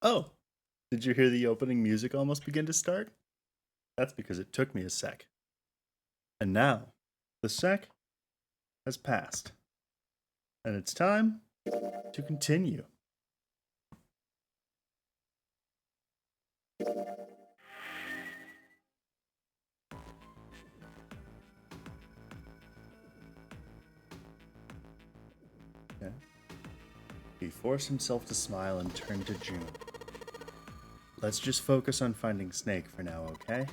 Oh, did you hear the opening music almost begin to start? That's because it took me a sec. And now, the sec has passed. And it's time to continue. Okay. He forced himself to smile and turned to June. Let's just focus on finding Snake for now, okay?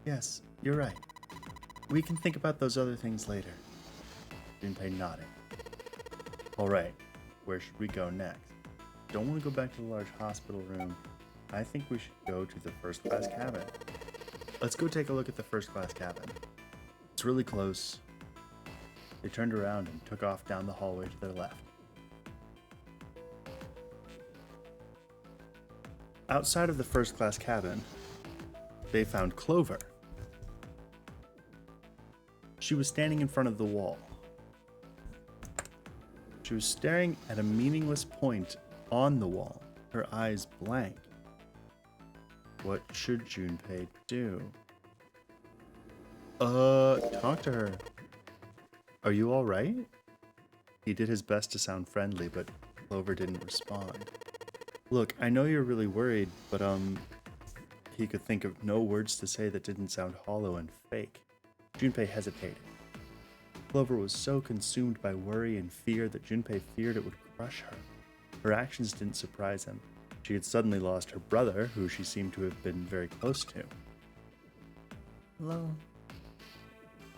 Yes, you're right. We can think about those other things later. Junpei nodded. Alright, where should we go next? Don't want to go back to the large hospital room. I think we should go to the first class cabin. Let's go take a look at the first class cabin. It's really close. They turned around and took off down the hallway to their left. Outside of the first class cabin, they found Clover. She was standing in front of the wall. She was staring at a meaningless point on the wall, her eyes blank. What should Junpei do? Talk to her. Are you alright? He did his best to sound friendly, but Clover didn't respond. Look, I know you're really worried, but he could think of no words to say that didn't sound hollow and fake. Junpei hesitated. Clover was so consumed by worry and fear that Junpei feared it would crush her. Her actions didn't surprise him. She had suddenly lost her brother, who she seemed to have been very close to. Hello.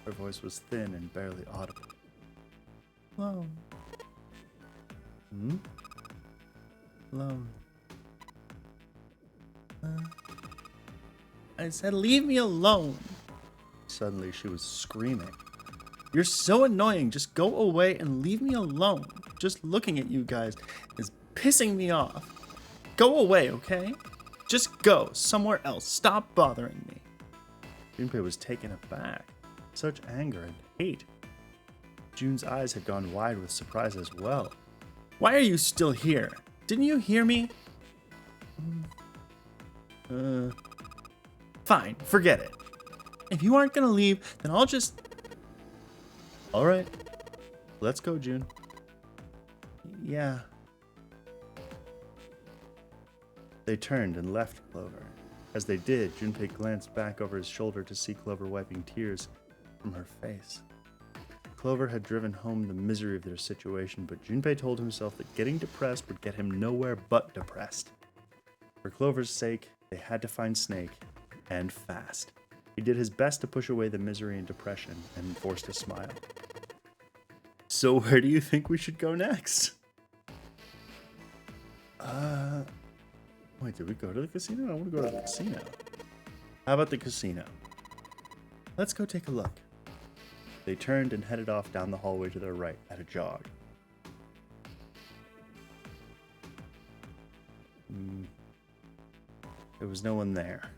Her voice was thin and barely audible. Hello. Hmm? Hello. I said, leave me alone. Suddenly, she was screaming. You're so annoying. Just go away and leave me alone. Just looking at you guys is pissing me off. Go away, okay? Just go somewhere else. Stop bothering me. Junpei was taken aback. Such anger and hate. June's eyes had gone wide with surprise as well. Why are you still here? Didn't you hear me? Fine, forget it. If you aren't gonna leave, then I'll just... Alright. Let's go, June. Yeah. They turned and left Clover. As they did, Junpei glanced back over his shoulder to see Clover wiping tears from her face. Clover had driven home the misery of their situation, but Junpei told himself that getting depressed would get him nowhere but depressed. For Clover's sake, they had to find Snake, and fast. He did his best to push away the misery and depression, and forced a smile. So where do you think we should go next? Wait, did we go to the casino? I want to go to the casino. How about the casino? Let's go take a look. They turned and headed off down the hallway to their right at a jog. There was no one there.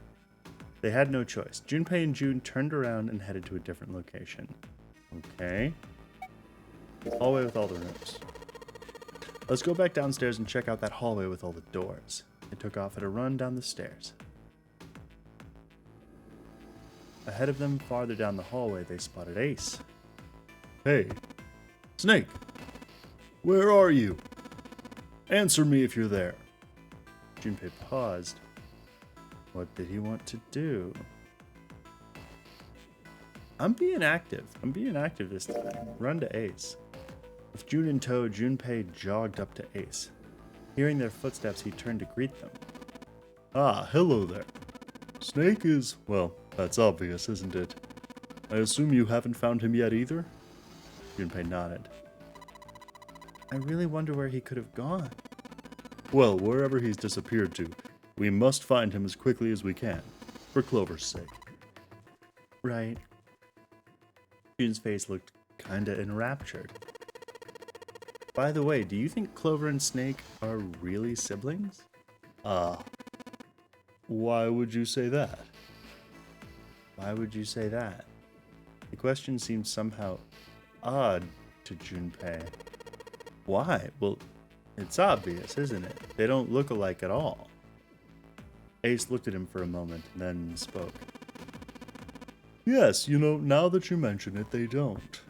They had no choice. Junpei and June turned around and headed to a different location. Okay. Hallway with all the rooms. Let's go back downstairs and check out that hallway with all the doors. They took off at a run down the stairs. Ahead of them, farther down the hallway, they spotted Ace. Hey, Snake, where are you? Answer me if you're there. Junpei paused. What did he want to do? I'm being active this time. Run to Ace. With June in tow, Junpei jogged up to Ace. Hearing their footsteps, he turned to greet them. Ah, hello there. Snake is, well, that's obvious, isn't it? I assume you haven't found him yet either? Junpei nodded. I really wonder where he could have gone. Well, wherever he's disappeared to, we must find him as quickly as we can, for Clover's sake. Right. June's face looked kinda enraptured. By the way, do you think Clover and Snake are really siblings? Why would you say that? Why would you say that? The question seemed somehow odd to Junpei. Why? Well, It's obvious, isn't it? They don't look alike at all. Ace looked at him for a moment, and then spoke. Yes, now that you mention it, they don't.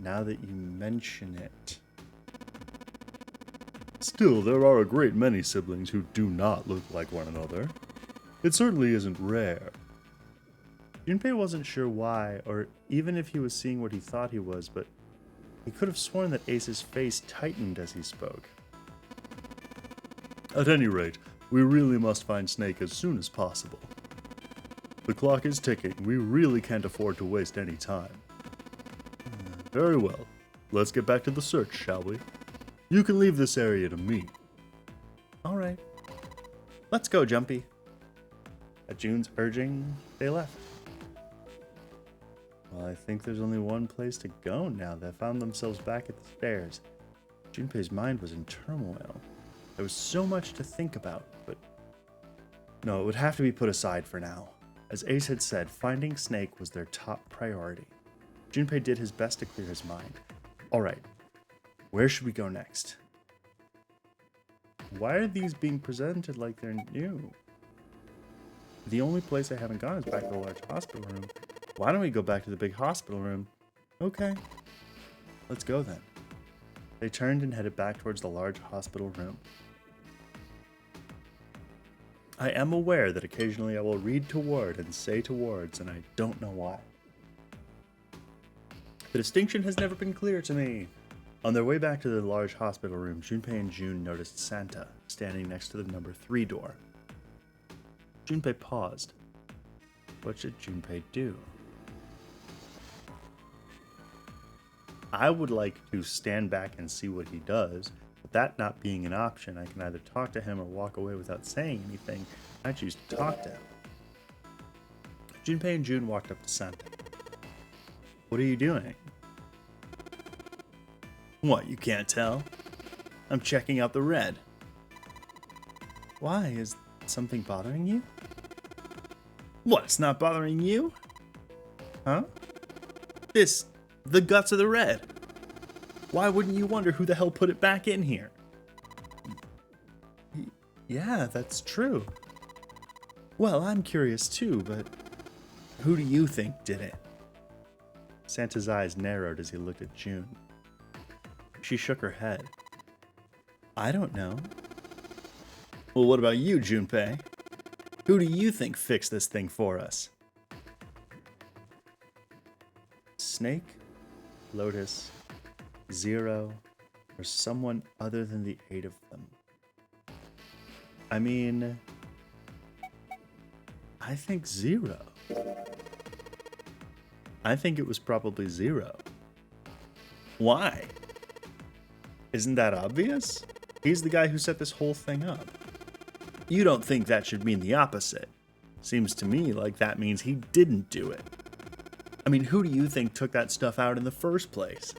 Now that you mention it. Still, there are a great many siblings who do not look like one another. It certainly isn't rare. Junpei wasn't sure why, or even if he was seeing what he thought he was, but he could have sworn that Ace's face tightened as he spoke. At any rate, we really must find Snake as soon as possible. The clock is ticking. We really can't afford to waste any time. Very well. Let's get back to the search, shall we? You can leave this area to me. All right. Let's go, Jumpy. At June's urging, they left. Well, I think there's only one place to go now. They found themselves back at the stairs. Junpei's mind was in turmoil. There was so much to think about, but no, it would have to be put aside for now. As Ace had said, finding Snake was their top priority. Junpei did his best to clear his mind. All right, where should we go next? Why are these being presented like they're new? The only place I haven't gone is back to the large hospital room. Why don't we go back to the big hospital room? Okay, let's go then. They turned and headed back towards the large hospital room. I am aware that occasionally I will read toward and say towards, and I don't know why. The distinction has never been clear to me. On their way back to the large hospital room, Junpei and June noticed Santa standing next to the number 3 door. Junpei paused. What should Junpei do? I would like to stand back and see what he does, but that not being an option, I can either talk to him or walk away without saying anything. I choose to talk to him. Junpei and June walked up to Santa. What are you doing? What, you can't tell? I'm checking out the red. Why? Is something bothering you? What, it's not bothering you? Huh? The guts of the red. Why wouldn't you wonder who the hell put it back in here? Yeah, that's true. Well, I'm curious too, but who do you think did it? Santa's eyes narrowed as he looked at June. She shook her head. I don't know. Well, what about you, Junpei? Who do you think fixed this thing for us? Snake, Lotus, Zero, or someone other than the 8 of them. I mean, I think Zero. I think it was probably Zero. Why? Isn't that obvious? He's the guy who set this whole thing up. You don't think that should mean the opposite. Seems to me like that means he didn't do it. I mean, who do you think took that stuff out in the first place?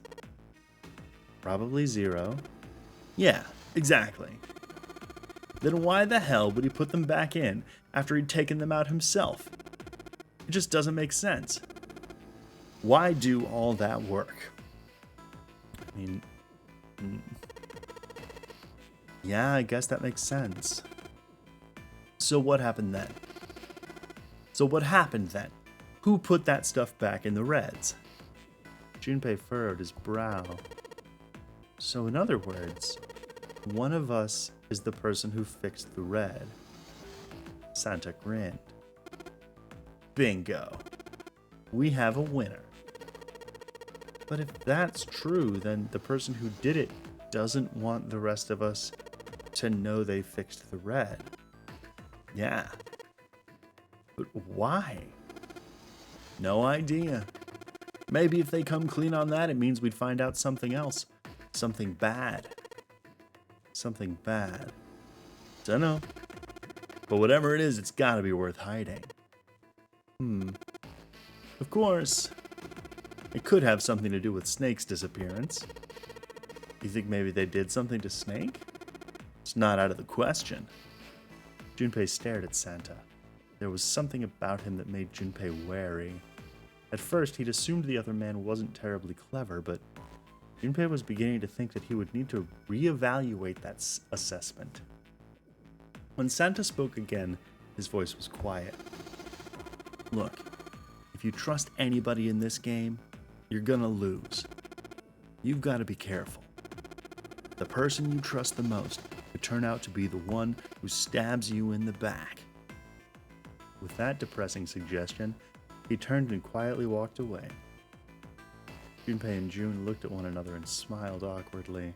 Probably Zero. Yeah, exactly. Then why the hell would he put them back in after he'd taken them out himself? It just doesn't make sense. Why do all that work? I mean, yeah, I guess that makes sense. So what happened then? Who put that stuff back in the reds? Junpei furrowed his brow. So in other words, one of us is the person who fixed the red. Santa grinned. Bingo. We have a winner. But if that's true, then the person who did it doesn't want the rest of us to know they fixed the red. Yeah. But why? No idea. Maybe if they come clean on that, it means we'd find out something else. Something bad. Something bad. Dunno. But whatever it is, it's gotta be worth hiding. Of course. It could have something to do with Snake's disappearance. You think maybe they did something to Snake? It's not out of the question. Junpei stared at Santa. There was something about him that made Junpei wary. At first, he'd assumed the other man wasn't terribly clever, but Junpei was beginning to think that he would need to reevaluate that assessment. When Santa spoke again, his voice was quiet. Look, if you trust anybody in this game, you're gonna lose. You've got to be careful. The person you trust the most could turn out to be the one who stabs you in the back. With that depressing suggestion, he turned and quietly walked away. Junpei and June looked at one another and smiled awkwardly.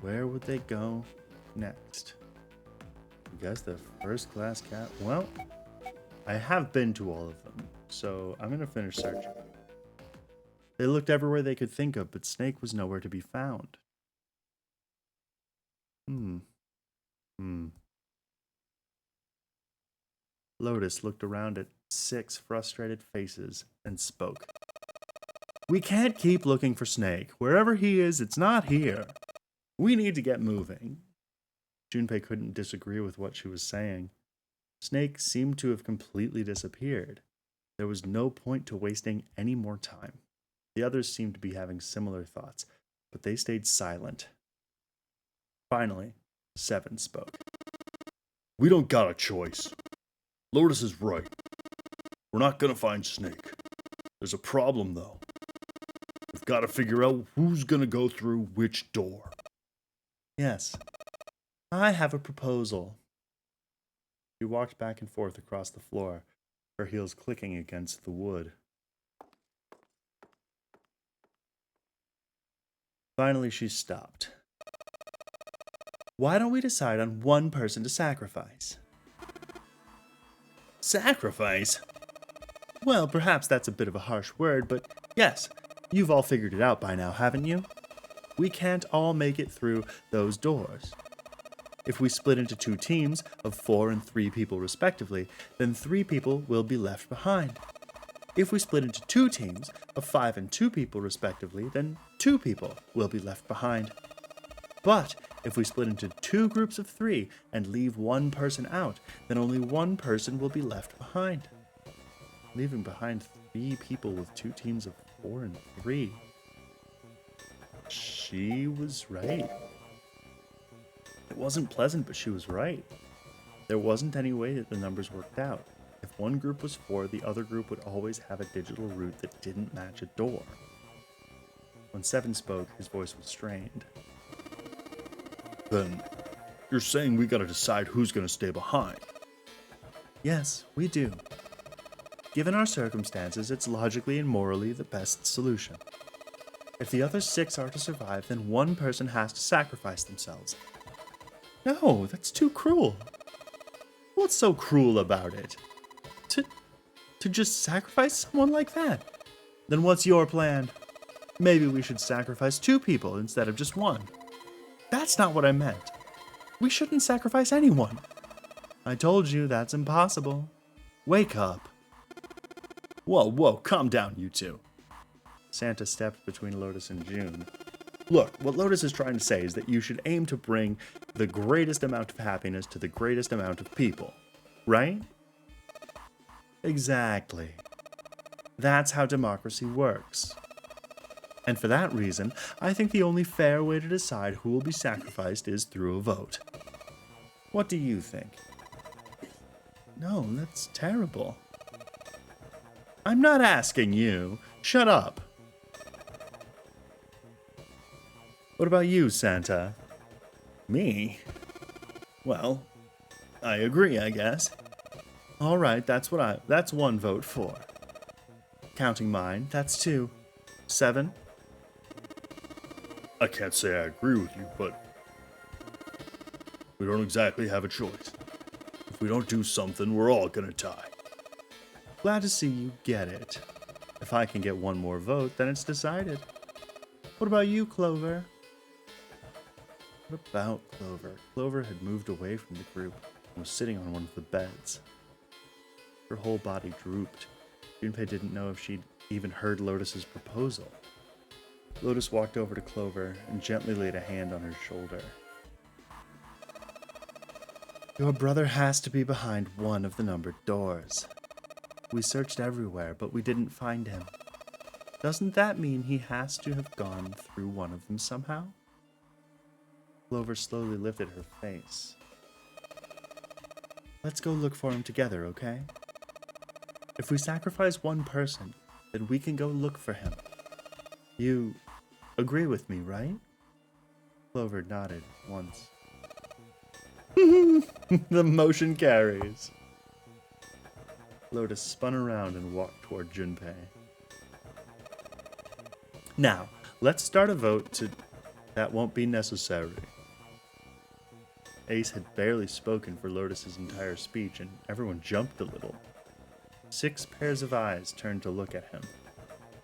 Where would they go next? I guess the first class cat. Well, I have been to all of them, so I'm gonna finish searching. They looked everywhere they could think of, but Snake was nowhere to be found. Lotus looked around at 6 frustrated faces and spoke. We can't keep looking for Snake. Wherever he is, it's not here. We need to get moving. Junpei couldn't disagree with what she was saying. Snake seemed to have completely disappeared. There was no point to wasting any more time. The others seemed to be having similar thoughts, but they stayed silent. Finally, 7 spoke. We don't got a choice. Lotus is right. We're not gonna find Snake. There's a problem, though. We've got to figure out who's gonna go through which door. Yes, I have a proposal. She walked back and forth across the floor, her heels clicking against the wood. Finally, she stopped. Why don't we decide on one person to sacrifice? Sacrifice? Well, perhaps that's a bit of a harsh word, but yes, you've all figured it out by now, haven't you? We can't all make it through those doors. If we split into 2 teams of 4 and 3 people respectively, then 3 people will be left behind. If we split into 2 teams of 5 and 2 people respectively, then 2 people will be left behind. But if we split into 2 groups of 3 and leave 1 person out, then only 1 person will be left behind. Leaving behind 3 people with 2 teams of 4 and 3. She was right. It wasn't pleasant, but she was right. There wasn't any way that the numbers worked out. If one group was 4, the other group would always have a digital route that didn't match a door. When 7 spoke, his voice was strained. Then, you're saying we gotta decide who's gonna stay behind? Yes, we do. Given our circumstances, it's logically and morally the best solution. If the other 6 are to survive, then 1 person has to sacrifice themselves. No, that's too cruel. What's so cruel about it? To just sacrifice someone like that? Then what's your plan? Maybe we should sacrifice 2 people instead of just 1. That's not what I meant. We shouldn't sacrifice anyone. I told you that's impossible. Wake up. Whoa, calm down, you 2. Santa stepped between Lotus and June. Look, what Lotus is trying to say is that you should aim to bring the greatest amount of happiness to the greatest amount of people, right? Exactly. That's how democracy works. And for that reason, I think the only fair way to decide who will be sacrificed is through a vote. What do you think? No, that's terrible. I'm not asking you. Shut up. What about you, Santa? Me? Well, I agree, I guess. All right, that's 1 vote for. Counting mine, that's 2. 7? I can't say I agree with you, but we don't exactly have a choice. If we don't do something, we're all gonna die. Glad to see you get it. If I can get 1 more vote, then it's decided. What about you, Clover? What about Clover? Clover had moved away from the group and was sitting on one of the beds. Her whole body drooped. Junpei didn't know if she'd even heard Lotus's proposal. Lotus walked over to Clover and gently laid a hand on her shoulder. Your brother has to be behind one of the numbered doors. We searched everywhere, but we didn't find him. Doesn't that mean he has to have gone through one of them somehow? Clover slowly lifted her face. Let's go look for him together, okay? If we sacrifice one person, then we can go look for him. You agree with me, right? Clover nodded once. The motion carries. Lotus spun around and walked toward Junpei. Now, let's start a vote to... That won't be necessary. Ace had barely spoken for Lotus's entire speech, and everyone jumped a little. 6 pairs of eyes turned to look at him.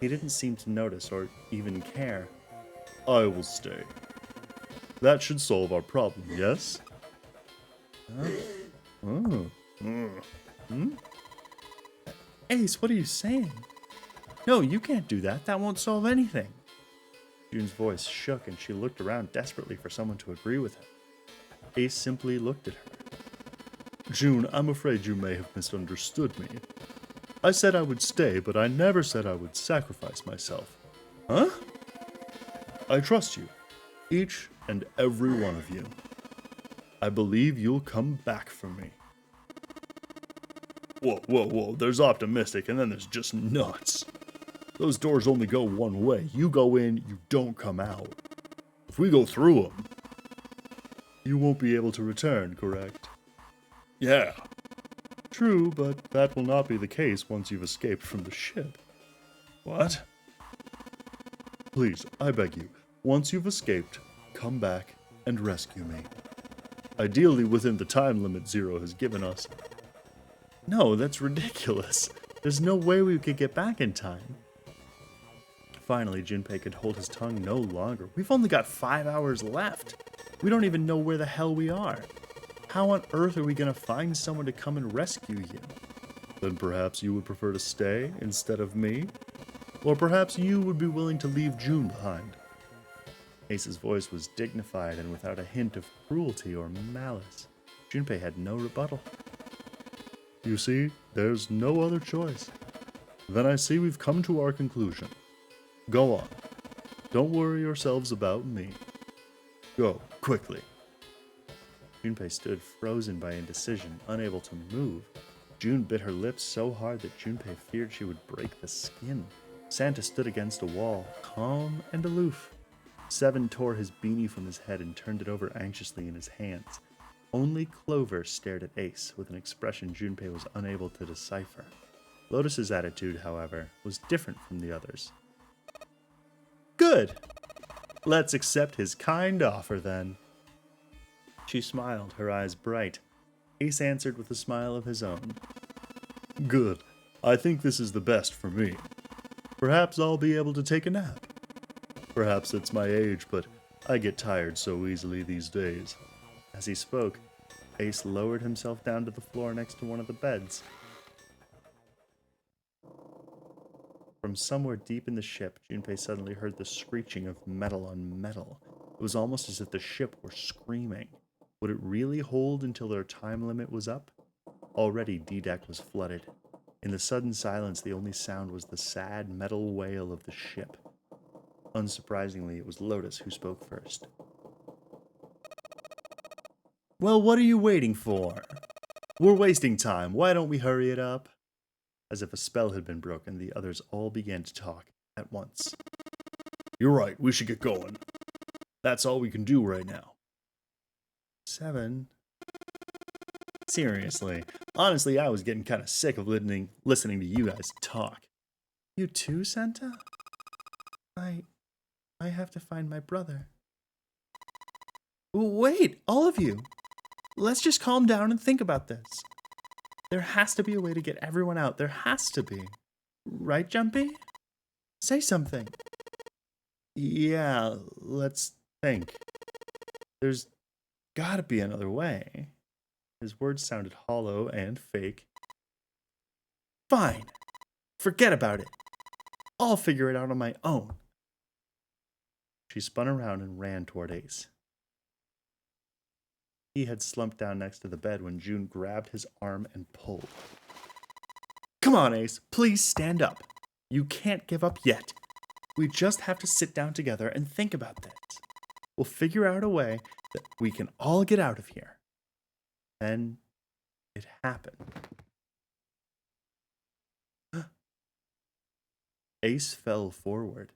He didn't seem to notice or even care. I will stay. That should solve our problem, yes? Ace, what are you saying? No, you can't do that. That won't solve anything. June's voice shook and she looked around desperately for someone to agree with her. Ace simply looked at her. June, I'm afraid you may have misunderstood me. I said I would stay, but I never said I would sacrifice myself. Huh? I trust you, each and every one of you. I believe you'll come back for me. Whoa, there's optimistic and then there's just nuts. Those doors only go one way. You go in, you don't come out. If we go through them, you won't be able to return, correct? Yeah. True, but that will not be the case once you've escaped from the ship. What? Please, I beg you, once you've escaped, come back and rescue me. Ideally within the time limit Zero has given us. No, that's ridiculous. There's no way we could get back in time. Finally, Junpei could hold his tongue no longer. We've only got 5 hours left. We don't even know where the hell we are. How on earth are we going to find someone to come and rescue you? Then perhaps you would prefer to stay instead of me? Or perhaps you would be willing to leave June behind? Ace's voice was dignified and without a hint of cruelty or malice. Junpei had no rebuttal. You see, there's no other choice. Then I see we've come to our conclusion. Go on. Don't worry yourselves about me. Go, quickly. Junpei stood frozen by indecision, unable to move. June bit her lips so hard that Junpei feared she would break the skin. Santa stood against a wall, calm and aloof. Seven tore his beanie from his head and turned it over anxiously in his hands. Only Clover stared at Ace with an expression Junpei was unable to decipher. Lotus's attitude, however, was different from the others. Good! Let's accept his kind offer, then. She smiled, her eyes bright. Ace answered with a smile of his own. Good. I think this is the best for me. Perhaps I'll be able to take a nap. Perhaps it's my age, but I get tired so easily these days. As he spoke, Ace lowered himself down to the floor next to one of the beds. From somewhere deep in the ship, Junpei suddenly heard the screeching of metal on metal. It was almost as if the ship were screaming. Would it really hold until their time limit was up? Already, D-Deck was flooded. In the sudden silence, the only sound was the sad metal wail of the ship. Unsurprisingly, it was Lotus who spoke first. Well, what are you waiting for? We're wasting time. Why don't we hurry it up? As if a spell had been broken, the others all began to talk at once. You're right. We should get going. That's all we can do right now. 7. Seriously. Honestly, I was getting kind of sick of listening to you guys talk. You too, Santa? I have to find my brother. Wait, all of you. Let's just calm down and think about this. There has to be a way to get everyone out. There has to be. Right, Jumpy? Say something. Yeah, let's think. There's gotta be another way. His words sounded hollow and fake. Fine. Forget about it. I'll figure it out on my own. She spun around and ran toward Ace. He had slumped down next to the bed when June grabbed his arm and pulled. Come on, Ace, please stand up. You can't give up yet. We just have to sit down together and think about this. We'll figure out a way that we can all get out of here. Then it happened. Ace fell forward.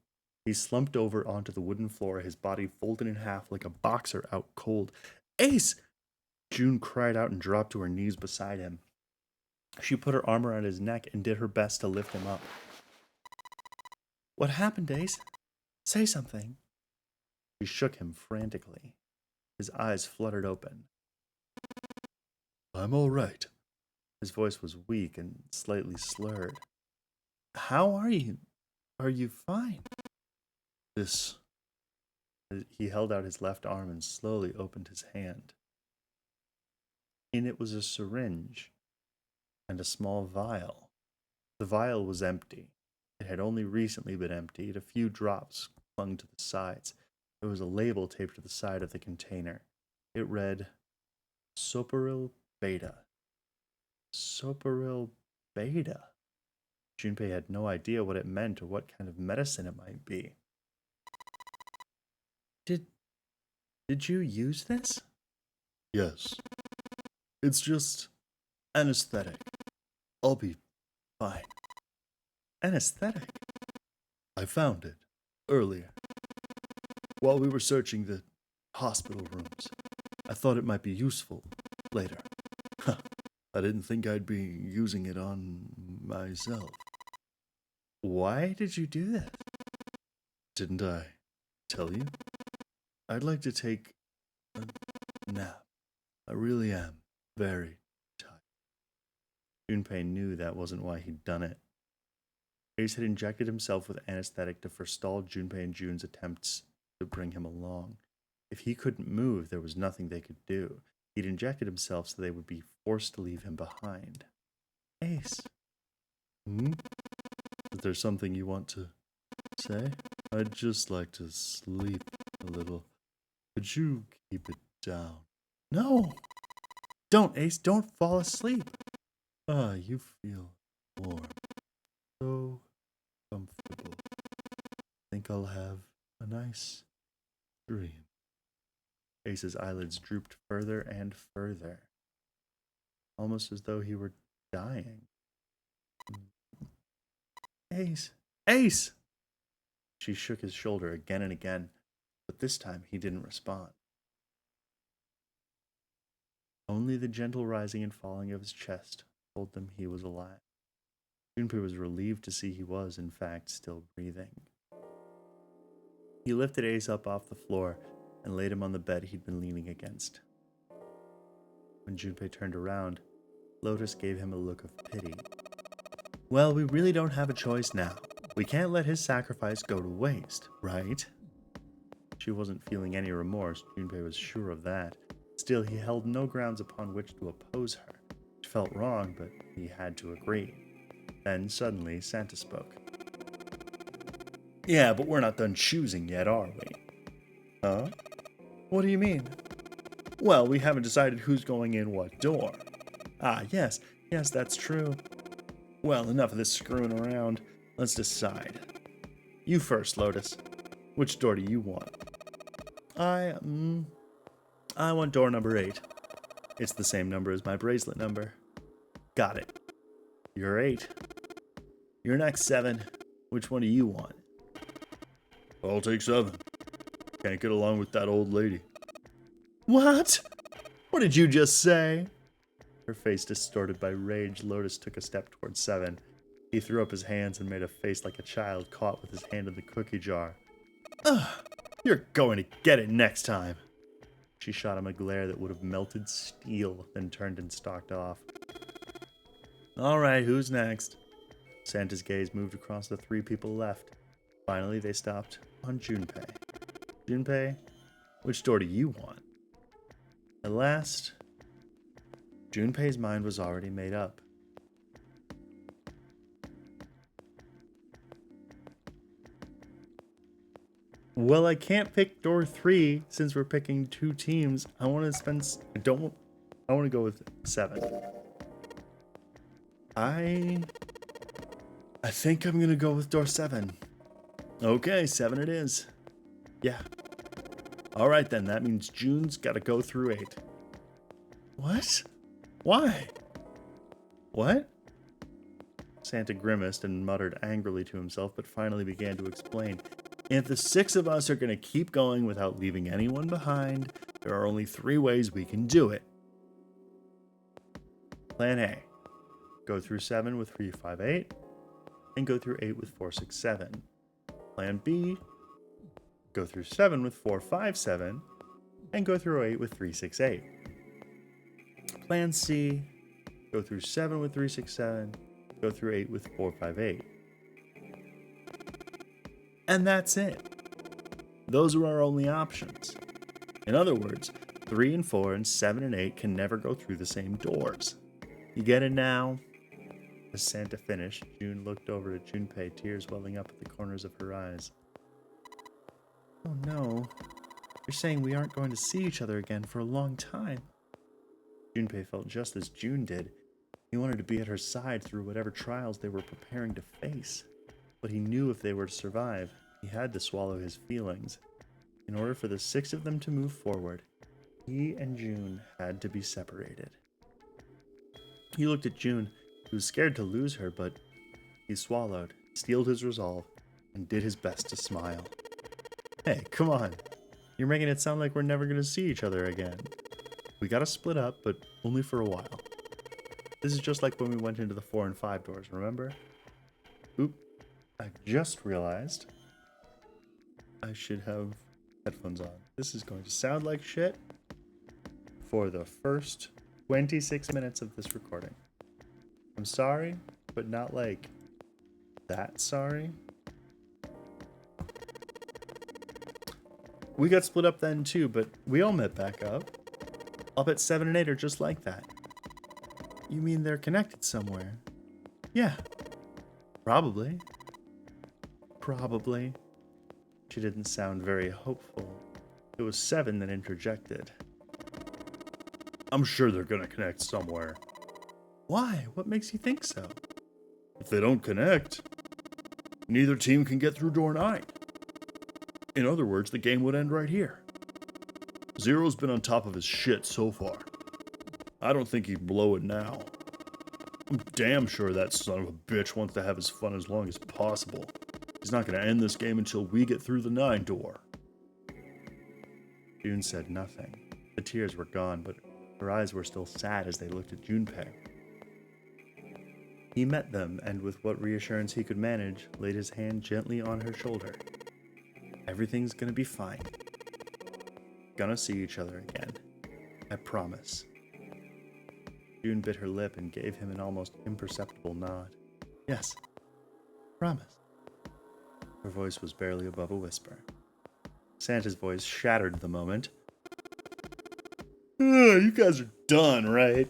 He slumped over onto the wooden floor, his body folded in half like a boxer out cold. Ace! June cried out and dropped to her knees beside him. She put her arm around his neck and did her best to lift him up. What happened, Ace? Say something. She shook him frantically. His eyes fluttered open. I'm all right. His voice was weak and slightly slurred. How are you? Are you fine? He held out his left arm and slowly opened his hand. In it was a syringe and a small vial. The vial was empty. It had only recently been emptied. A few drops clung to the sides. There was a label taped to the side of the container. It read, Soparil Beta. Soparil Beta. Junpei had no idea what it meant or what kind of medicine it might be. Did you use this? Yes. It's just anesthetic. I'll be fine. Anesthetic? I found it earlier. While we were searching the hospital rooms, I thought it might be useful later. I didn't think I'd be using it on myself. Why did you do that? Didn't I tell you? I'd like to take a nap. I really am very tired. Junpei knew that wasn't why he'd done it. Ace had injected himself with anesthetic to forestall Junpei and June's attempts to bring him along. If he couldn't move, there was nothing they could do. He'd injected himself so they would be forced to leave him behind. Ace. Is there something you want to say? I'd just like to sleep a little. Could you keep it down? No! Don't, Ace, don't fall asleep. You feel warm. So comfortable. Think I'll have a nice dream. Ace's eyelids drooped further and further, almost as though he were dying. Ace! Ace! She shook his shoulder again and again, but this time he didn't respond. Only the gentle rising and falling of his chest told them he was alive. Junpei was relieved to see he was, in fact, still breathing. He lifted Ace up off the floor and laid him on the bed he'd been leaning against. When Junpei turned around, Lotus gave him a look of pity. Well, we really don't have a choice now. We can't let his sacrifice go to waste, right? She wasn't feeling any remorse, Junpei was sure of that. Still, he held no grounds upon which to oppose her. It felt wrong, but he had to agree. Then, suddenly, Santa spoke. Yeah, but we're not done choosing yet, are we? Huh? What do you mean? Well, we haven't decided who's going in what door. Ah, yes, that's true. Well, enough of this screwing around. Let's decide. You first, Lotus. Which door do you want? I want door number 8. It's the same number as my bracelet number. Got it. You're 8. You're next, 7. Which one do you want? I'll take 7. Can't get along with that old lady. What? What did you just say? Her face distorted by rage, Lotus took a step towards 7. He threw up his hands and made a face like a child caught with his hand in the cookie jar. Ugh, you're going to get it next time. She shot him a glare that would have melted steel, then turned and stalked off. All right, who's next? Santa's gaze moved across the 3 people left. Finally, they stopped on Junpei. Junpei, which door do you want? At last, Junpei's mind was already made up. Well, I can't pick door 3 since we're picking 2 teams. I want to go with 7. I I think I'm gonna go with door 7. Okay, 7 it is. Yeah. Alright then, that means June's gotta go through 8. What? Why? What? Santa grimaced and muttered angrily to himself, but finally began to explain. If the 6 of us are gonna keep going without leaving anyone behind, there are only 3 ways we can do it. Plan A. Go through 7 with 3, 5, 8, and go through 8 with 4, 6, 7. Plan B. Go through 7 with 4, 5, 7, and go through 8 with 3, 6, 8. Plan C. Go through 7 with 3, 6, 7, go through 8 with 4, 5, 8. And that's it. Those are our only options. In other words, 3 and 4 and 7 and 8 can never go through the same doors. You get it now? As Santa finished, June looked over at Junpei, tears welling up at the corners of her eyes. Oh no. You're saying we aren't going to see each other again for a long time. Junpei felt just as June did. He wanted to be at her side through whatever trials they were preparing to face. But he knew if they were to survive, he had to swallow his feelings. In order for the 6 of them to move forward, he and June had to be separated. He looked at June, who was scared to lose her, but he swallowed, steeled his resolve, and did his best to smile. Hey, come on. You're making it sound like we're never going to see each other again. We gotta split up, but only for a while. This is just like when we went into the 4 and 5 doors, remember? Oop, I just realized I should have headphones on. This is going to sound like shit for the first 26 minutes of this recording. I'm sorry, but not like that sorry. We got split up then too, but we all met back up. I'll bet 7 and 8 are just like that. You mean they're connected somewhere? Yeah. Probably. Probably. She didn't sound very hopeful. It was 7 that interjected. I'm sure they're gonna connect somewhere. Why? What makes you think so? If they don't connect, neither team can get through door 9. In other words, the game would end right here. Zero's been on top of his shit so far. I don't think he'd blow it now. I'm damn sure that son of a bitch wants to have his fun as long as possible. He's not going to end this game until we get through the 9 door. June said nothing. The tears were gone, but her eyes were still sad as they looked at Junpei. He met them, and with what reassurance he could manage, laid his hand gently on her shoulder. Everything's gonna be fine. Gonna see each other again. I promise. June bit her lip and gave him an almost imperceptible nod. Yes. Promise. Her voice was barely above a whisper. Santa's voice shattered the moment. You guys are done, right?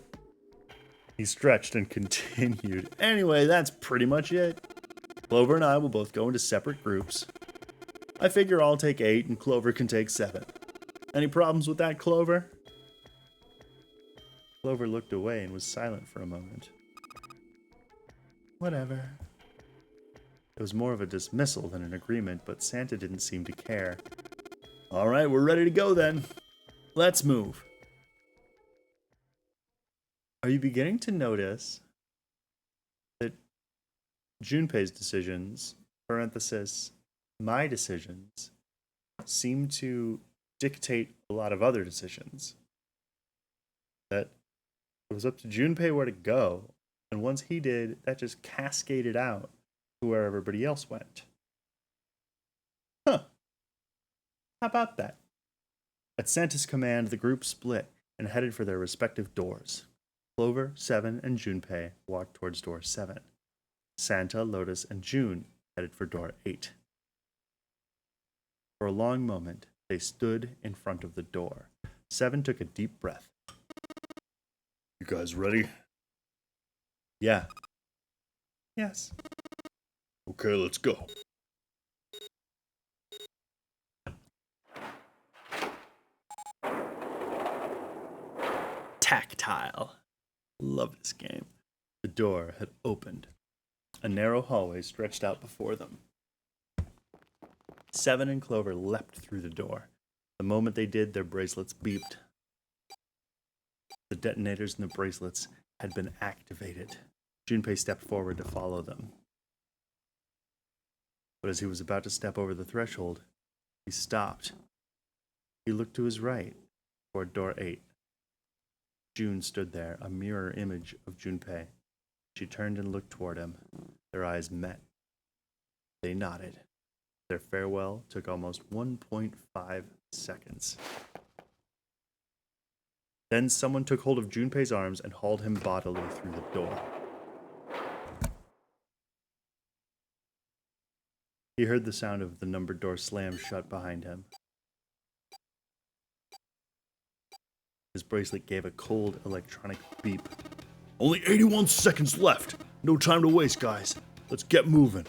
He stretched and continued. Anyway, that's pretty much it. Clover and I will both go into separate groups. I figure I'll take 8 and Clover can take 7. Any problems with that, Clover? Clover looked away and was silent for a moment. Whatever. It was more of a dismissal than an agreement, but Santa didn't seem to care. All right, we're ready to go then. Let's move. Are you beginning to notice that Junpei's decisions, parenthesis, my decisions, seem to dictate a lot of other decisions? That it was up to Junpei where to go, and once he did, that just cascaded out to where everybody else went. Huh. How about that? At Santa's command, the group split and headed for their respective doors. Clover, 7, and Junpei walked towards door 7. Santa, Lotus, and June headed for door 8. For a long moment, they stood in front of the door. 7 took a deep breath. You guys ready? Yeah. Yes. Okay, let's go. Tactile. Love this game. The door had opened, A narrow hallway stretched out before them. 7 and Clover leapt through the door. The moment they did, their bracelets beeped. The detonators in the bracelets had been activated. Junpei stepped forward to follow them. But as he was about to step over the threshold, he stopped. He looked to his right, toward door 8. June stood there, a mirror image of Junpei. She turned and looked toward him. Their eyes met. They nodded. Their farewell took almost 1.5 seconds. Then someone took hold of Junpei's arms and hauled him bodily through the door. He heard the sound of the numbered door slam shut behind him. His bracelet gave a cold electronic beep. Only 81 seconds left. No time to waste, guys. Let's get moving.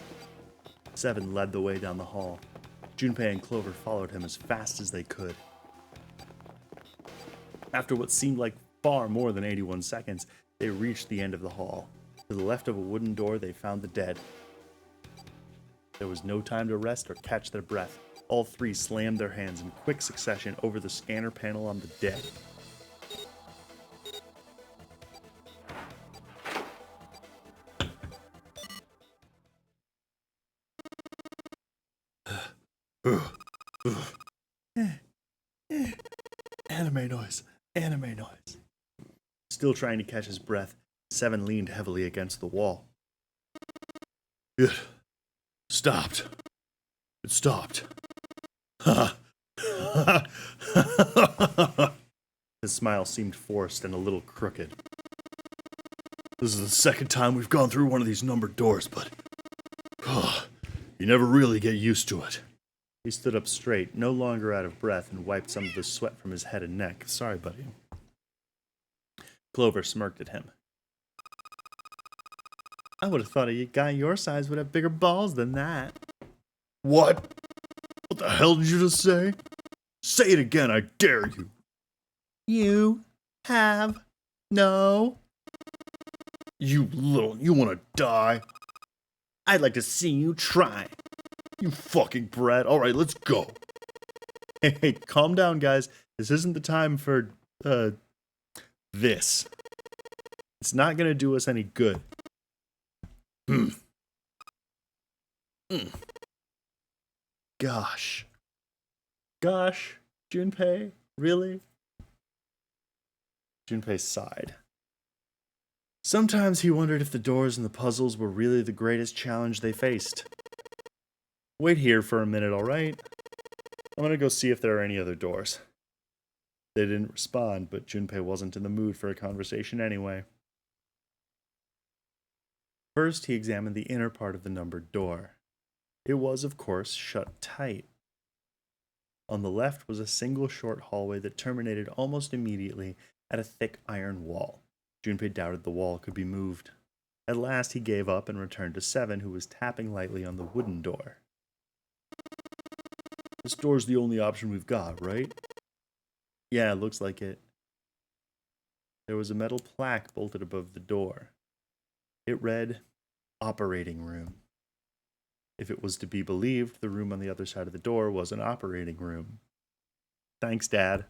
7 led the way down the hall. Junpei and Clover followed him as fast as they could. After what seemed like far more than 81 seconds, they reached the end of the hall. To the left of a wooden door, they found the dead. There was no time to rest or catch their breath. All 3 slammed their hands in quick succession over the scanner panel on the dead. Anime noise. Still trying to catch his breath, 7 leaned heavily against the wall. It stopped. It stopped. His smile seemed forced and a little crooked. This is the second time we've gone through one of these numbered doors, but you never really get used to it. He stood up straight, no longer out of breath, and wiped some of the sweat from his head and neck. Sorry, buddy. Clover smirked at him. I would have thought a guy your size would have bigger balls than that. What? What the hell did you just say? Say it again, I dare you. You have no... You want to die? I'd like to see you try. You fucking brat. All right, let's go. Hey, calm down, guys. This isn't the time for, this. It's not gonna do us any good. Gosh. Gosh, Junpei? Really? Junpei sighed. Sometimes he wondered if the doors and the puzzles were really the greatest challenge they faced. Wait here for a minute, alright? I'm gonna go see if there are any other doors. They didn't respond, but Junpei wasn't in the mood for a conversation anyway. First, he examined the inner part of the numbered door. It was, of course, shut tight. On the left was a single short hallway that terminated almost immediately at a thick iron wall. Junpei doubted the wall could be moved. At last, he gave up and returned to 7, who was tapping lightly on the wooden door. This door's the only option we've got, right? Yeah, looks like it. There was a metal plaque bolted above the door. It read, Operating Room. If it was to be believed, the room on the other side of the door was an operating room. Thanks, Dad.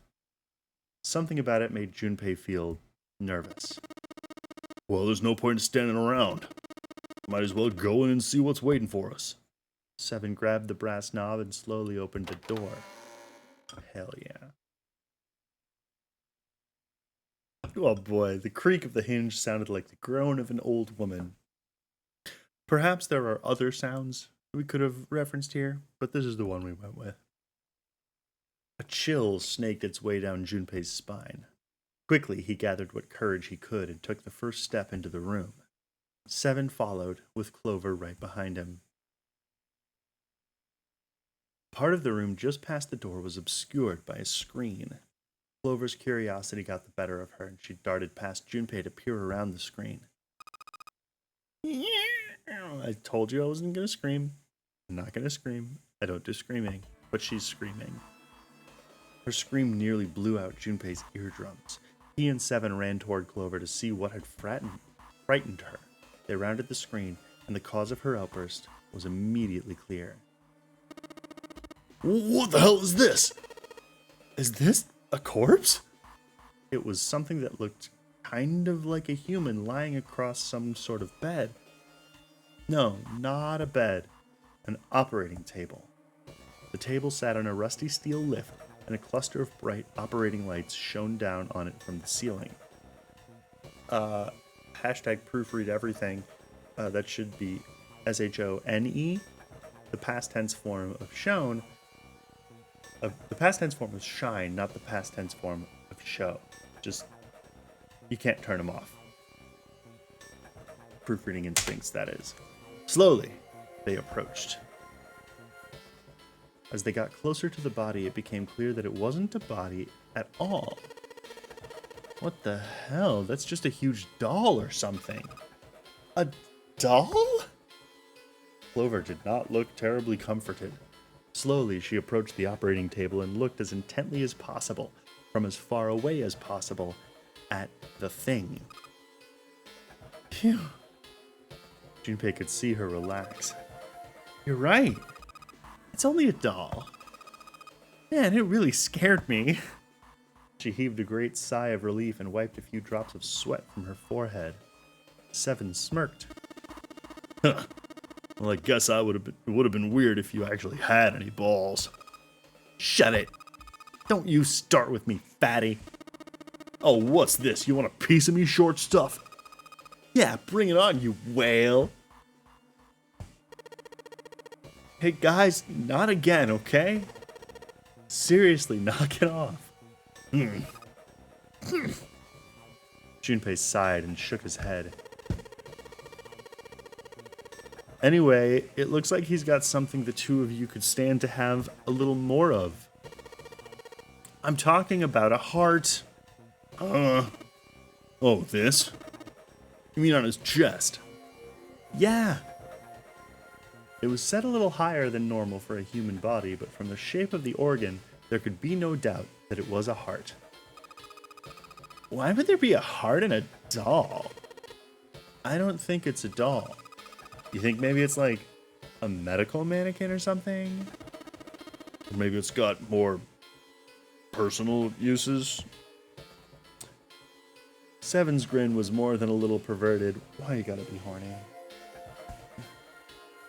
Something about it made Junpei feel nervous. Well, there's no point in standing around. Might as well go in and see what's waiting for us. 7 grabbed the brass knob and slowly opened the door. Hell yeah. Oh boy, the creak of the hinge sounded like the groan of an old woman. Perhaps there are other sounds we could have referenced here, but this is the one we went with. A chill snaked its way down Junpei's spine. Quickly, he gathered what courage he could and took the first step into the room. 7 followed, with Clover right behind him. Part of the room just past the door was obscured by a screen. Clover's curiosity got the better of her, and she darted past Junpei to peer around the screen. I told you I wasn't going to scream. I'm not going to scream. I don't do screaming, but she's screaming. Her scream nearly blew out Junpei's eardrums. He and 7 ran toward Clover to see what had frightened her. They rounded the screen and the cause of her outburst was immediately clear. What the hell is this? Is this a corpse? It was something that looked kind of like a human lying across some sort of bed. No, not a bed. An operating table. The table sat on a rusty steel lift, and a cluster of bright operating lights shone down on it from the ceiling. Hashtag proofread everything. That should be SHONE. The past tense form of shone. The past tense form of shine, not the past tense form of show. Just, you can't turn them off. Proofreading instincts, that is. Slowly, they approached. As they got closer to the body, it became clear that it wasn't a body at all. What the hell? That's just a huge doll or something. A doll? Clover did not look terribly comforted. Slowly, she approached the operating table and looked as intently as possible, from as far away as possible, at the thing. Phew. Junpei could see her relax. You're right. It's only a doll. Man, it really scared me. She heaved a great sigh of relief and wiped a few drops of sweat from her forehead. Seven smirked. Huh. Well, I guess it would have been weird if you actually had any balls. Shut it. Don't you start with me, fatty. Oh, what's this? You want a piece of me, short stuff? Yeah, bring it on, you whale. Hey guys, not again, okay? Seriously, knock it off. Junpei sighed and shook his head. Anyway, it looks like he's got something the two of you could stand to have a little more of. I'm talking about a heart. Oh, this? You mean on his chest? Yeah. It was set a little higher than normal for a human body, but from the shape of the organ, there could be no doubt that it was a heart. Why would there be a heart in a doll? I don't think it's a doll. You think maybe it's like a medical mannequin or something? Or maybe it's got more personal uses? Seven's grin was more than a little perverted. Why you gotta be horny?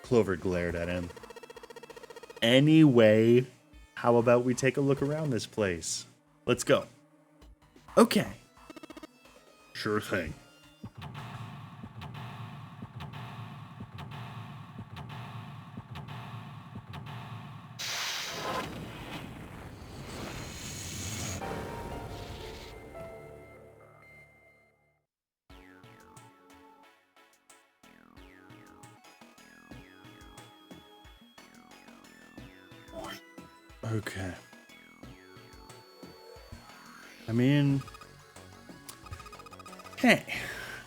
Clover glared at him. Anyway, how about we take a look around this place? Let's go. Okay. Sure thing. Okay. I mean, hey,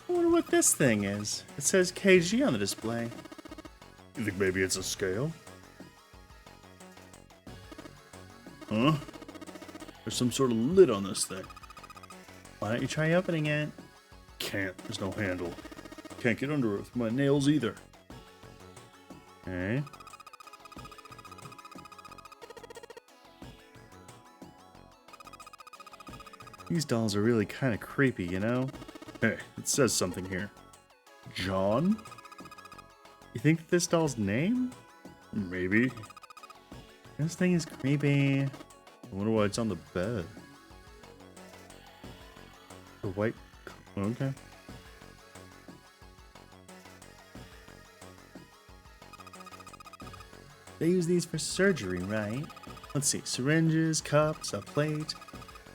I wonder what this thing is. It says KG on the display. You think maybe it's a scale? Huh? There's some sort of lid on this thing. Why don't you try opening it? Can't. There's no handle. Can't get under it with my nails either. Okay. These dolls are really kind of creepy, you know? Hey, it says something here. John? You think this doll's name? Maybe. This thing is creepy. I wonder why it's on the bed. The white... Okay. They use these for surgery, right? Let's see. Syringes, cups, a plate.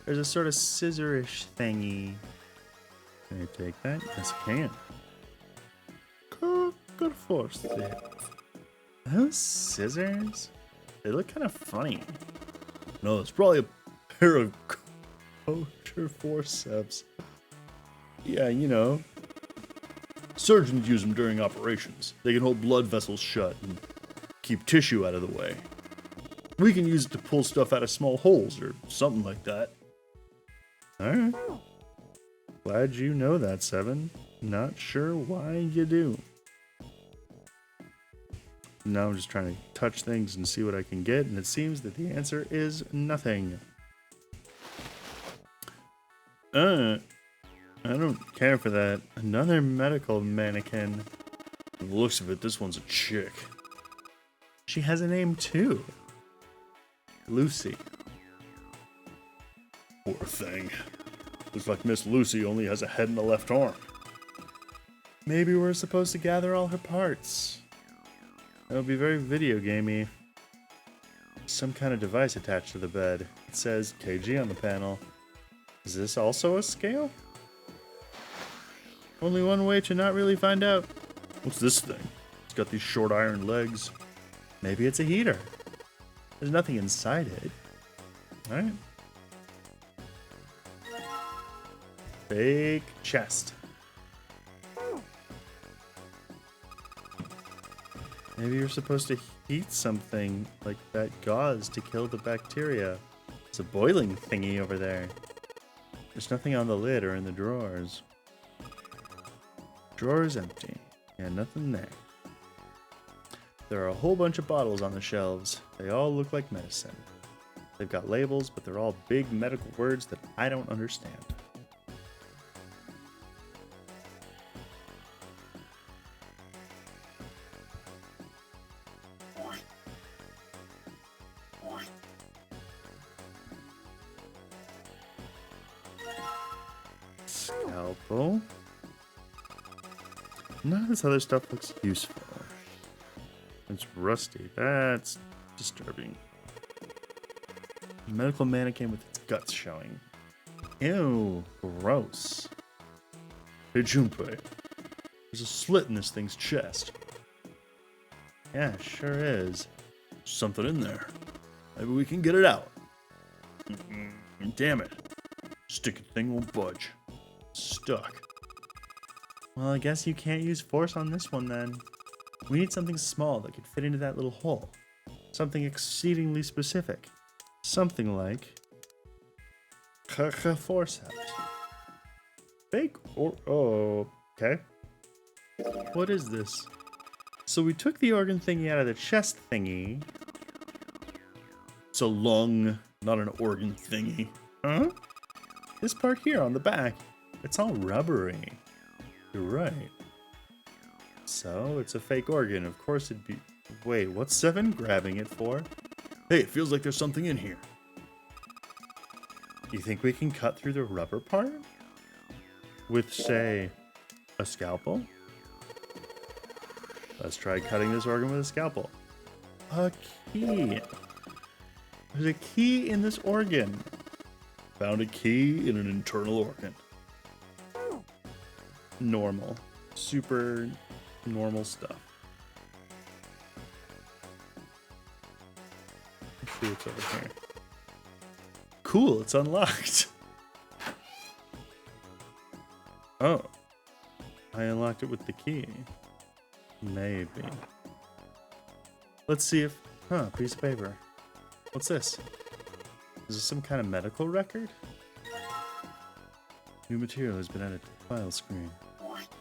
There's a sort of scissor-ish thingy. Can I take that? Yes, I can. Good force there. Those scissors? They look kind of funny. No, it's probably a pair of kosher forceps. Yeah, you know. Surgeons use them during operations. They can hold blood vessels shut and keep tissue out of the way. We can use it to pull stuff out of small holes or something like that. Alright. Glad you know that, Seven. Not sure why you do. Now I'm just trying to touch things and see what I can get, and it seems that the answer is nothing. I don't care for that. Another medical mannequin. From the looks of it, this one's a chick. She has a name too. Lucy. Poor thing. Looks like Miss Lucy only has a head and a left arm. Maybe we're supposed to gather all her parts. That would be very video gamey. Some kind of device attached to the bed. It says kg on the panel. Is this also a scale? Only one way to not really find out. What's this thing? It's got these short iron legs. Maybe it's a heater. There's nothing inside it. Alright. Fake chest. Maybe you're supposed to heat something like that gauze to kill the bacteria. It's a boiling thingy over there. There's nothing on the lid or in the drawers. Drawer is empty. Yeah, nothing there. There are a whole bunch of bottles on the shelves. They all look like medicine. They've got labels, but they're all big medical words that I don't understand. Scalpel. None of this other stuff looks useful. It's rusty. That's disturbing. Medical mannequin with its guts showing. Ew, gross. Hey, Junpei. There's a slit in this thing's chest. Yeah, sure is. Something in there. Maybe we can get it out. Damn it. Sticky thing won't budge. Stuck. Well, I guess you can't use force on this one then. We need something small that could fit into that little hole. Something exceedingly specific. Something like forceps. Fake or oh, okay. What is this? So we took the organ thingy out of the chest thingy. It's a lung, not an organ thingy. Huh? This part here on the back, it's all rubbery. You're right. So, it's a fake organ. Of course it'd be... Wait, what's Seven grabbing it for? Hey, it feels like there's something in here. You think we can cut through the rubber part? With, say, a scalpel? Let's try cutting this organ with a scalpel. A key. There's a key in this organ. Found a key in an internal organ. Normal. Super normal stuff. Let's see what's over here. Cool, it's unlocked. Oh. I unlocked it with the key. Maybe. Let's see if... Huh, piece of paper. What's this? Is this some kind of medical record? New material has been added to the file screen.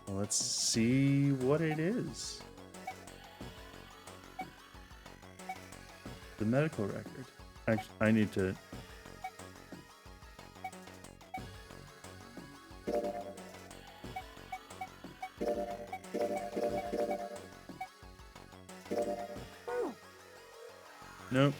Well, let's see what it is. The medical record. Actually, I need to... Nope.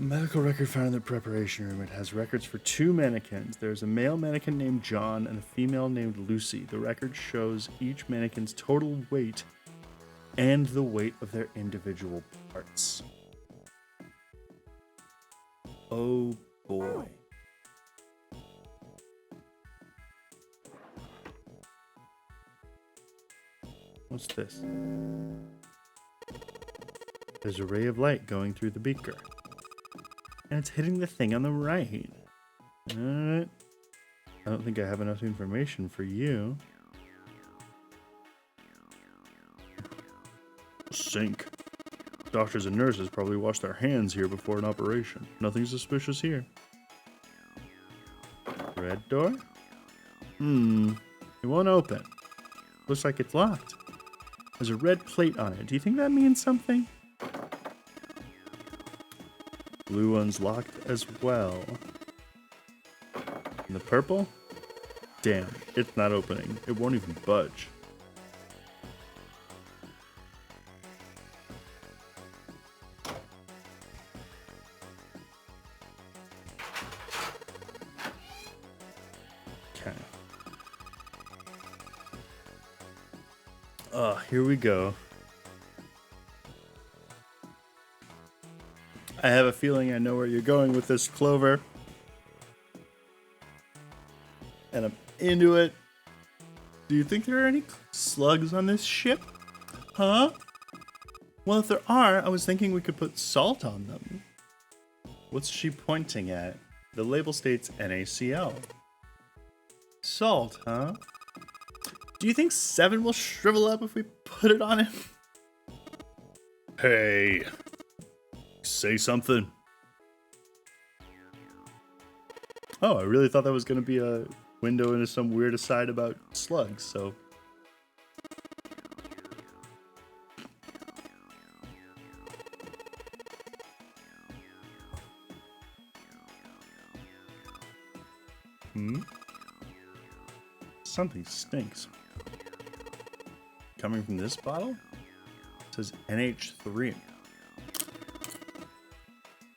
Medical record found in the preparation room. It has records for 2 mannequins. There's a male mannequin named John and a female named Lucy. The record shows each mannequin's total weight and the weight of their individual parts. Oh boy. What's this? There's a ray of light going through the beaker. And it's hitting the thing on the right. Alright. I don't think I have enough information for you. Sink. Doctors and nurses probably wash their hands here before an operation. Nothing suspicious here. Ray red door? It won't open. Looks like it's locked. There's a red plate on it. Do you think that means something? Blue one's locked as well. And the purple? Damn, it's not opening. It won't even budge. Okay. Here we go. I have a feeling I know where you're going with this, Clover. And I'm into it. Do you think there are any slugs on this ship? Huh? Well, if there are, I was thinking we could put salt on them. What's she pointing at? The label states NaCl. Salt, huh? Do you think 7 will shrivel up if we put it on him? Hey. Say something. Oh, I really thought that was going to be a window into some weird aside about slugs, so. Something stinks. Coming from this bottle? It says NH3.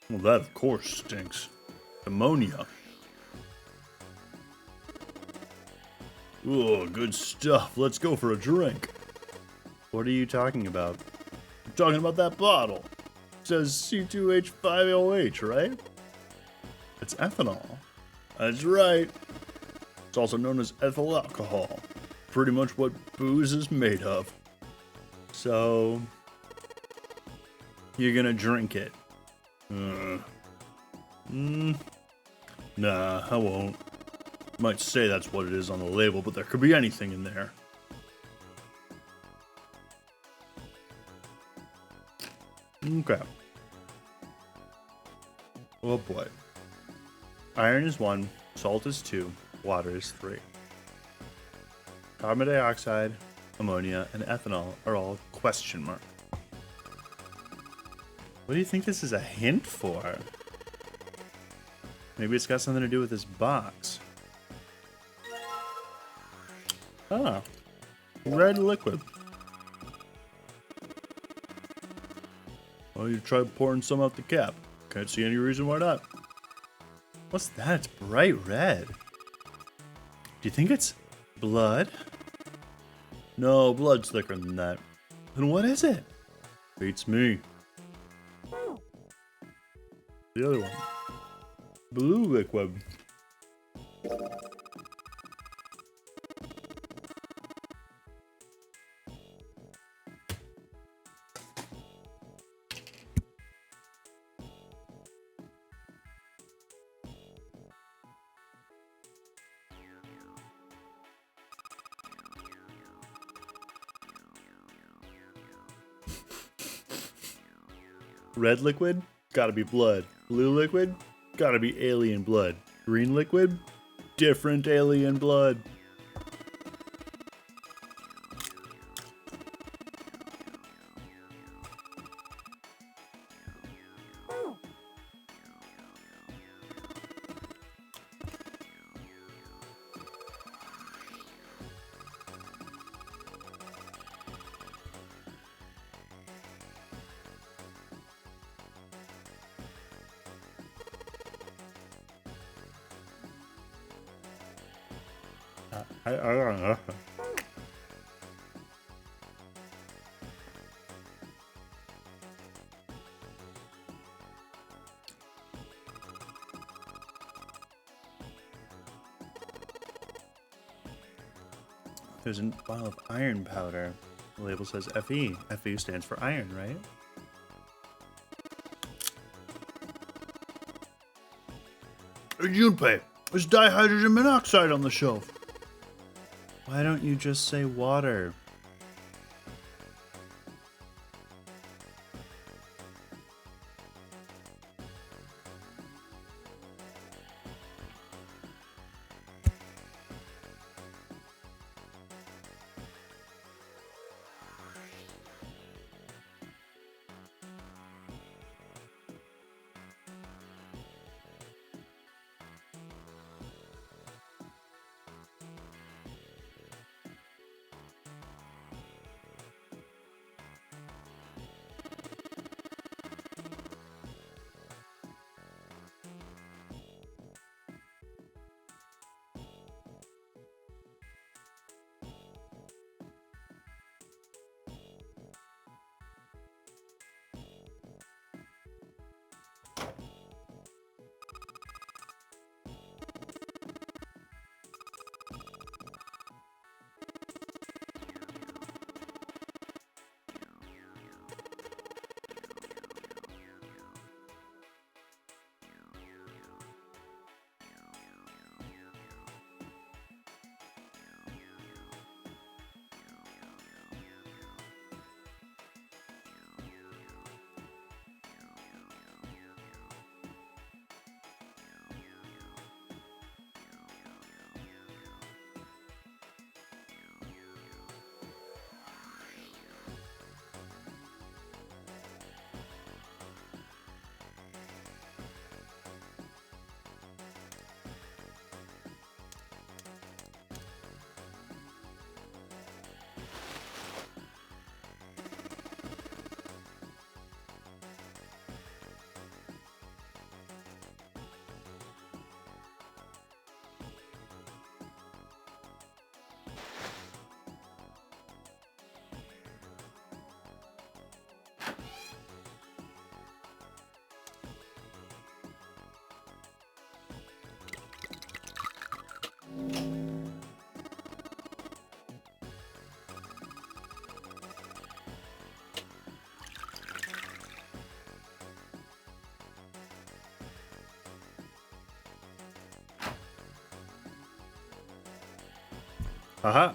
Well, that of course stinks. Ammonia. Oh, good stuff. Let's go for a drink. What are you talking about? I'm talking about that bottle. It says C2H5OH, right? It's ethanol. That's right. It's also known as ethyl alcohol. Pretty much what booze is made of. So, you're gonna drink it. Nah, I won't. Might say that's what it is on the label, but there could be anything in there. Okay. Oh boy. Iron is 1, salt is 2, water is 3. Carbon dioxide, ammonia, and ethanol are all question mark. What do you think this is a hint for? Maybe it's got something to do with this box. Ah, red liquid. Well, you try pouring some out the cap. Can't see any reason why not. What's that? It's bright red. Do you think it's blood? No, blood's thicker than that. Then what is it? Beats me. The other one. Blue liquid. Red liquid? Gotta be blood. Blue liquid? Gotta be alien blood. Green liquid? Different alien blood. I don't know. There's a bottle of iron powder. The label says Fe. Fe stands for iron, right? Hey, Junpei, there's dihydrogen monoxide on the shelf. Why don't you just say water? Haha.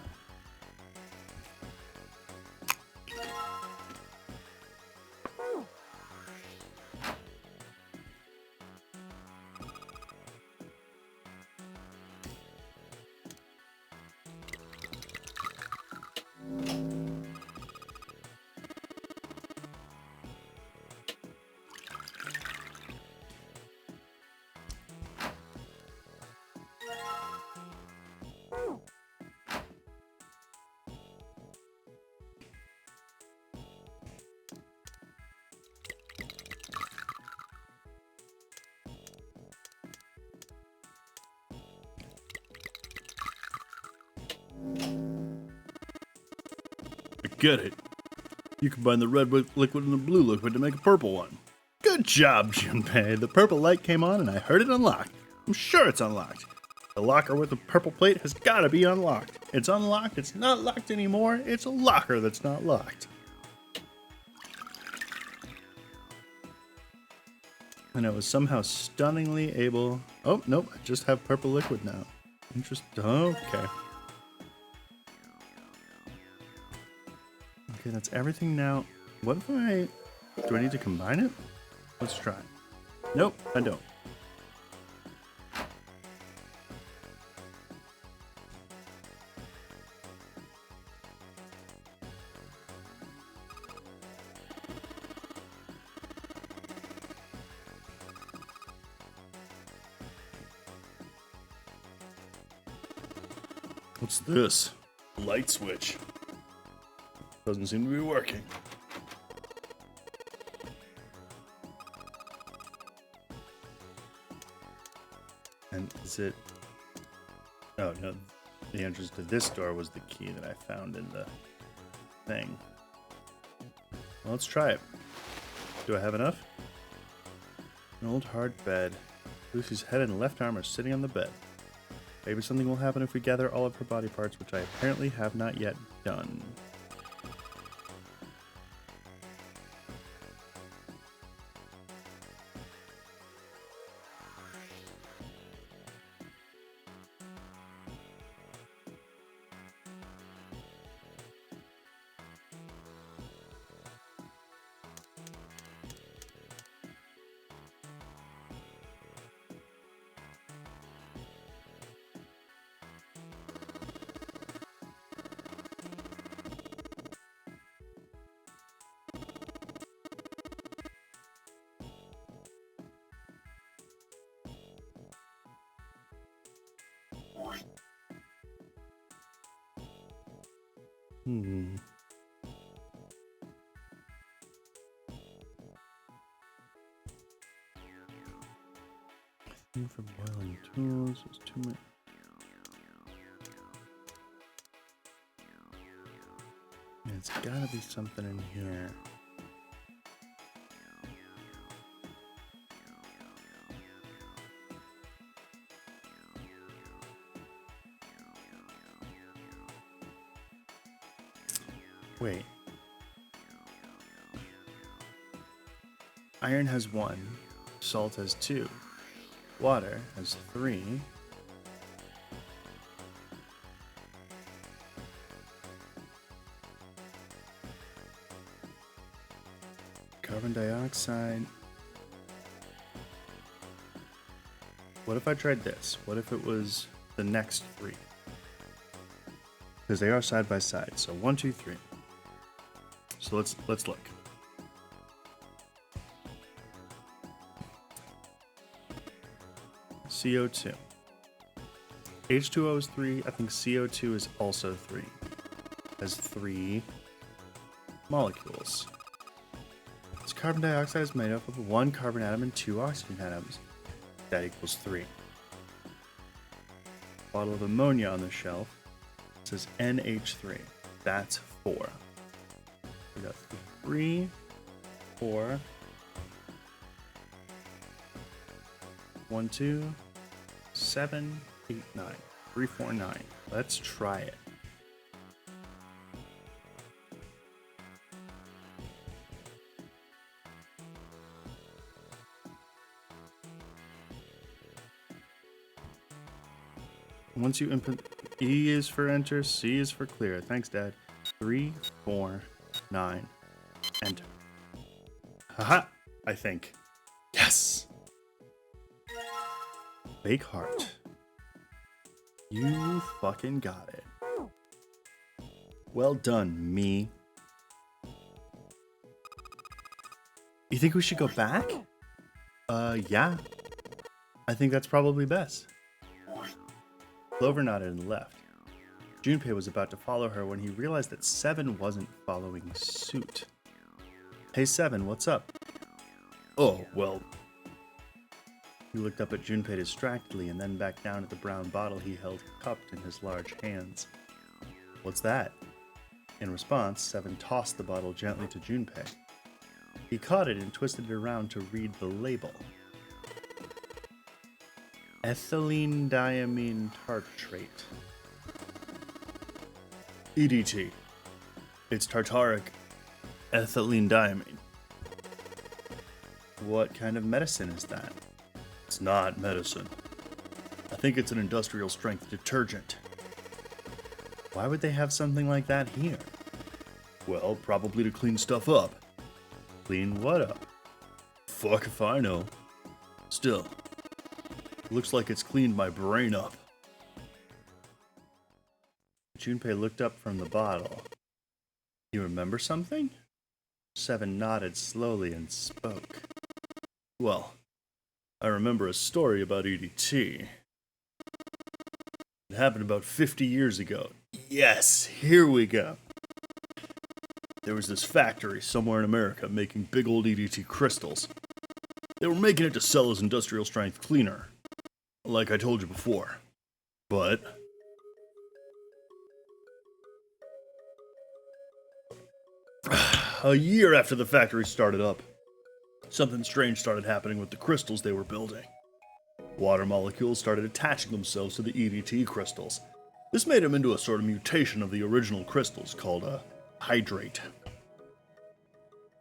Get it. You combine the red liquid and the blue liquid to make a purple one. Good job, Junpei. The purple light came on and I heard it unlocked. I'm sure it's unlocked. The locker with the purple plate has got to be unlocked. It's unlocked. It's not locked anymore. It's a locker that's not locked. And I was somehow stunningly able... Oh, nope. I just have purple liquid now. Interesting. Okay. Okay, that's everything now. What if I... Do I need to combine it? Let's try. Nope, I don't. What's this? Light switch. Doesn't seem to be working. And is it... Oh, no. The entrance to this door was the key that I found in the thing. Well, let's try it. Do I have enough? An old hard bed. Lucy's head and left arm are sitting on the bed. Maybe something will happen if we gather all of her body parts, which I apparently have not yet done. For boiling tools, there's too many. It's gotta be something in here. Wait. Iron has 1, salt has 2. Water has 3. Carbon dioxide. What if I tried this? What if it was the next 3? Because they are side by side. So 1, 2, 3. So let's look. CO2. H2O is 3. I think CO2 is also 3. Has 3 molecules. This carbon dioxide is made up of 1 carbon atom and 2 oxygen atoms. That equals 3. Bottle of ammonia on the shelf says NH3. That's 4. We got 3, 4, 1, 2, 7, 8, 9. 3, 4, 9. Let's try it. Once you input E is for enter, C is for clear. Thanks, Dad. 3, 4, 9. Enter. Haha, I think. Yes! Fake heart. You fucking got it. Well done, me. You think we should go back? Yeah. I think that's probably best. Clover nodded and left. Junpei was about to follow her when he realized that Seven wasn't following suit. Hey Seven, what's up? Oh, well... He looked up at Junpei distractedly and then back down at the brown bottle he held cupped in his large hands. What's that? In response, Seven tossed the bottle gently to Junpei. He caught it and twisted it around to read the label. Ethylene diamine tartrate. EDT. It's tartaric ethylene diamine. What kind of medicine is that? It's not medicine. I think it's an industrial strength detergent. Why would they have something like that here? Well, probably to clean stuff up. Clean what up? Fuck if I know. Still, looks like it's cleaned my brain up. Junpei looked up from the bottle. You remember something? Seven nodded slowly and spoke. Well, I remember a story about EDT. It happened about 50 years ago. Yes, here we go. There was this factory somewhere in America making big old EDT crystals. They were making it to sell as industrial strength cleaner, like I told you before. But a year after the factory started up, something strange started happening with the crystals they were building. Water molecules started attaching themselves to the EDT crystals. This made them into a sort of mutation of the original crystals called a hydrate.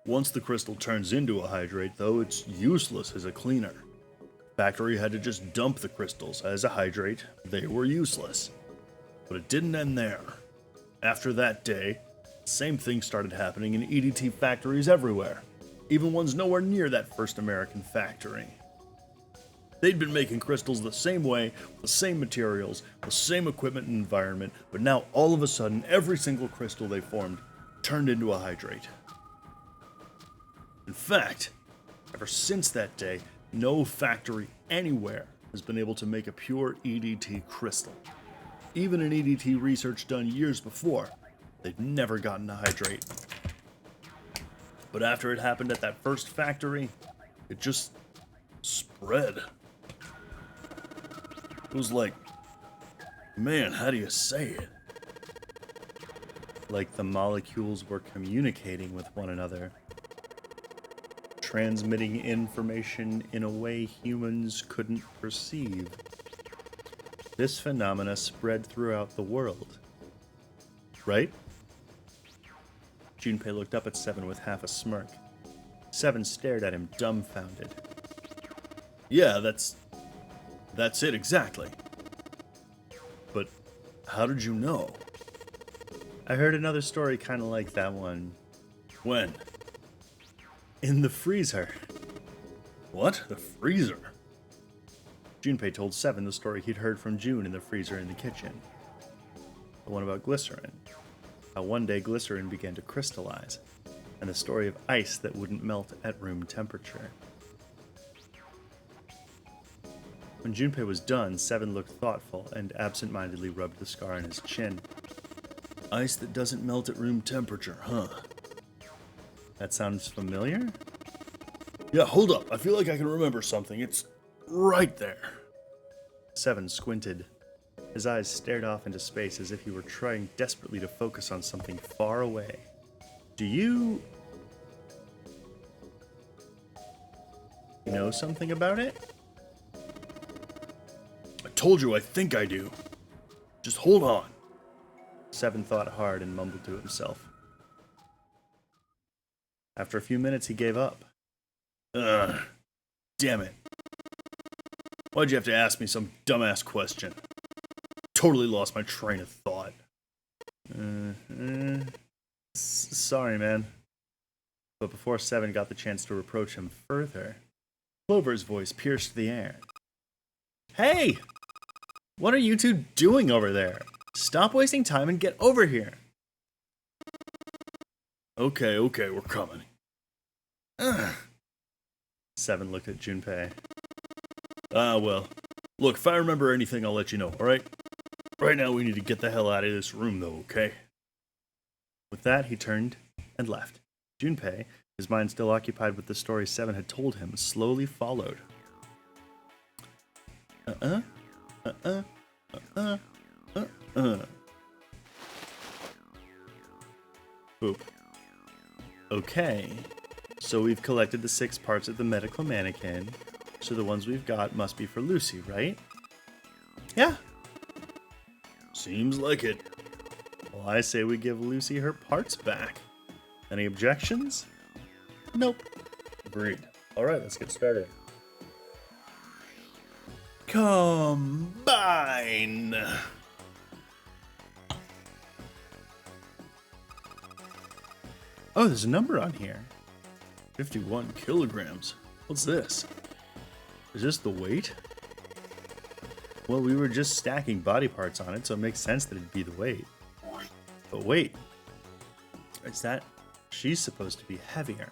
Once the crystal turns into a hydrate, though, it's useless as a cleaner. The factory had to just dump the crystals. As a hydrate, they were useless. But it didn't end there. After that day, the same thing started happening in EDT factories everywhere, even ones nowhere near that first American factory. They'd been making crystals the same way, with the same materials, the same equipment and environment, but now all of a sudden, every single crystal they formed turned into a hydrate. In fact, ever since that day, no factory anywhere has been able to make a pure EDT crystal. Even in EDT research done years before, they've never gotten a hydrate. But after it happened at that first factory, it just spread. It was like, man, how do you say it? Like the molecules were communicating with one another, transmitting information in a way humans couldn't perceive. This phenomena spread throughout the world. Right? Junpei looked up at Seven with half a smirk. Seven stared at him dumbfounded. Yeah, that's it exactly. But how did you know? I heard another story kind of like that one. When? In the freezer. What? The freezer? Junpei told Seven the story he'd heard from June in the freezer in the kitchen. The one about glycerin. How one day glycerin began to crystallize, and the story of ice that wouldn't melt at room temperature. When Junpei was done, Seven looked thoughtful and absent-mindedly rubbed the scar on his chin. Ice that doesn't melt at room temperature, huh? That sounds familiar? Yeah, hold up. I feel like I can remember something. It's right there. Seven squinted. His eyes stared off into space as if he were trying desperately to focus on something far away. Do you know something about it? I told you I think I do. Just hold on. Seven thought hard and mumbled to himself. After a few minutes, he gave up. Damn it. Why'd you have to ask me some dumbass question? totally lost my train of thought. Sorry, man. But before Seven got the chance to reproach him further, Clover's voice pierced the air. Hey! What are you two doing over there? Stop wasting time and get over here. Okay, we're coming. Ugh. Seven looked at Junpei. Well. Look, if I remember anything, I'll let you know, alright? Right now, we need to get the hell out of this room, though, okay? With that, he turned and left. Junpei, his mind still occupied with the story Seven had told him, slowly followed. Boop. Okay, so we've collected the 6 parts of the medical mannequin, so the ones we've got must be for Lucy, right? Yeah. Seems like it. Well, I say we give Lucy her parts back. Any objections? Nope. Agreed. Alright, let's get started. Combine! Oh, there's a number on here. 51 kilograms. What's this? Is this the weight? Well, we were just stacking body parts on it, so it makes sense that it'd be the weight. But wait. Is that... She's supposed to be heavier.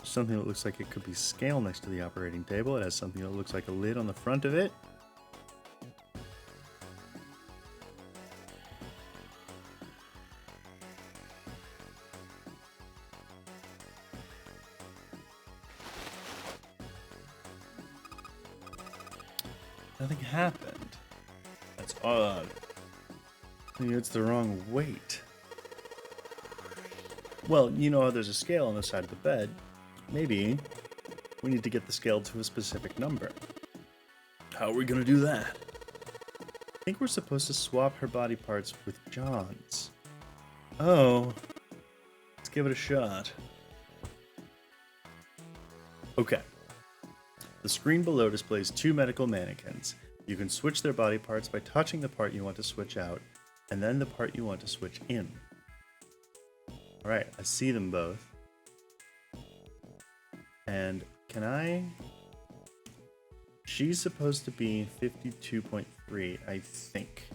Something that looks like it could be scale next to the operating table. It has something that looks like a lid on the front of it. Nothing happened. That's odd. Maybe it's the wrong weight. Well, you know how there's a scale on the side of the bed. Maybe we need to get the scale to a specific number. How are we gonna do that? I think we're supposed to swap her body parts with John's. Oh, let's give it a shot. Okay. The screen below displays 2 medical mannequins. You can switch their body parts by touching the part you want to switch out, and then the part you want to switch in. Alright, I see them both. And can I... She's supposed to be 52.3, I think.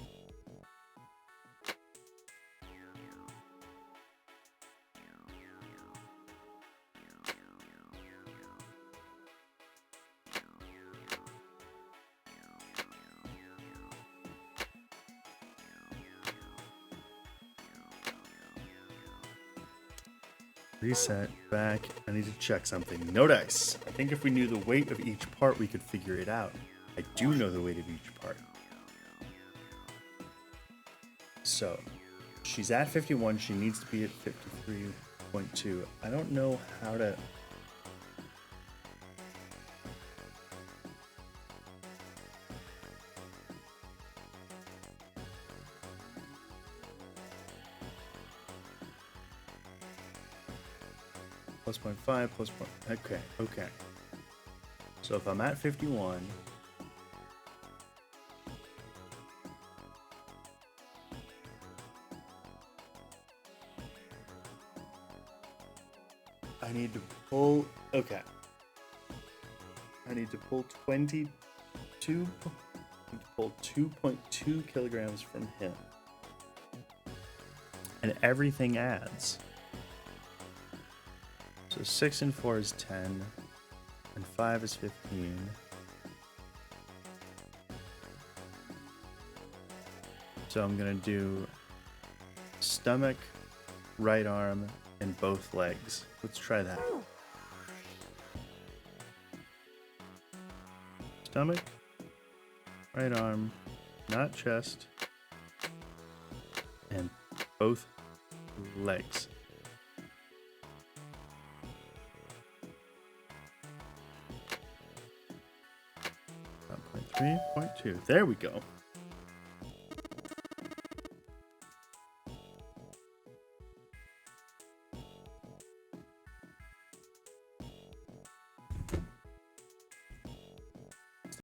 Reset, back, I need to check something. No dice. I think if we knew the weight of each part, we could figure it out. I do know the weight of each part. So, she's at 51, she needs to be at 53.2. I don't know how to... Plus 0.5, plus 0. Okay. So if I'm at 51, I need to pull, okay. I need to pull 2.2 kilograms from him. And everything adds. So 6 and 4 is 10, and 5 is 15. So I'm gonna do stomach, right arm, and both legs. Let's try that. Stomach, right arm, not chest, and both legs. 3.2. There we go.